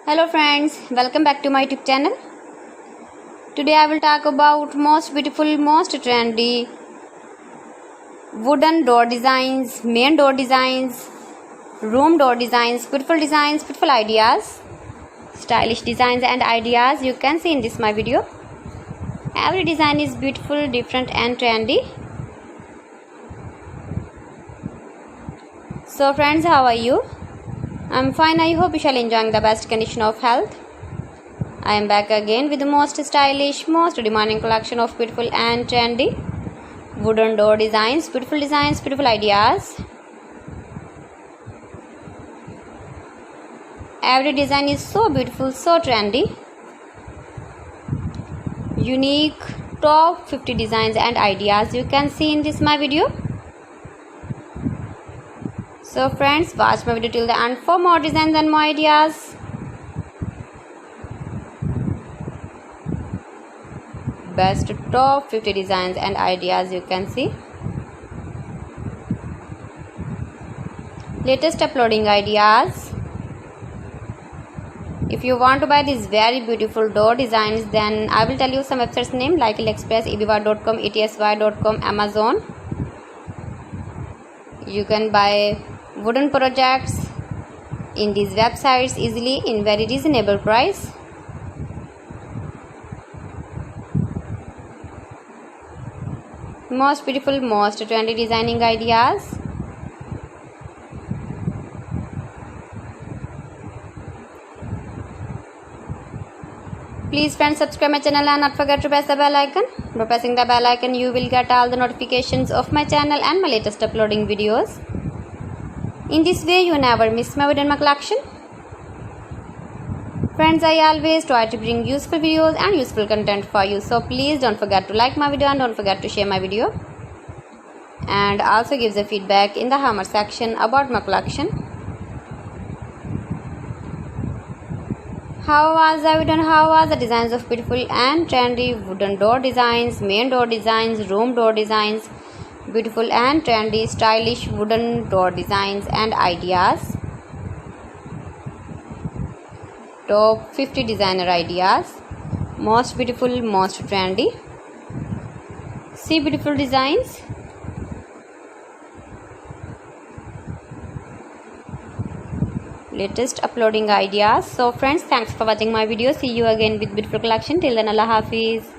Hello friends, welcome back to my YouTube channel. Today I will talk about most beautiful, most trendy wooden door designs, main door designs, room door designs, beautiful ideas, stylish designs and ideas you can see in this my video. Every design is beautiful, different and trendy. So friends, how are you? I'm fine. I hope you shall enjoying the best condition of health. I am back again with the most stylish, most demanding collection of beautiful and trendy wooden door designs, beautiful ideas. Every design is so beautiful, so trendy. Unique top 50 designs and ideas you can see in this my video. So friends, watch my video till the end for more designs and more ideas. Best top 50 designs and ideas you can see. Latest uploading ideas. If you want to buy these very beautiful door designs, then I will tell you some websites name like AliExpress, eBay.com, etsy.com, Amazon. You can buy wooden projects in these websites easily in very reasonable price. Most beautiful, most trendy designing ideas. Please friends, subscribe my channel and not forget to press the bell icon. By pressing the bell icon you will get all the notifications of my channel and my latest uploading videos. In this way you never miss my video and my collection. Friends, I always try to bring useful videos and useful content for you. So please don't forget to like my video and don't forget to share my video. And also give the feedback in the comment section about my collection. How was the video and how was the designs of beautiful and trendy wooden door designs, main door designs, room door designs, beautiful and trendy stylish wooden door designs and ideas. Top 50 designer ideas. Most beautiful, most trendy. See beautiful designs. Latest uploading ideas. So friends, thanks for watching my video. See you again with beautiful collection. Till then, Allah Hafiz.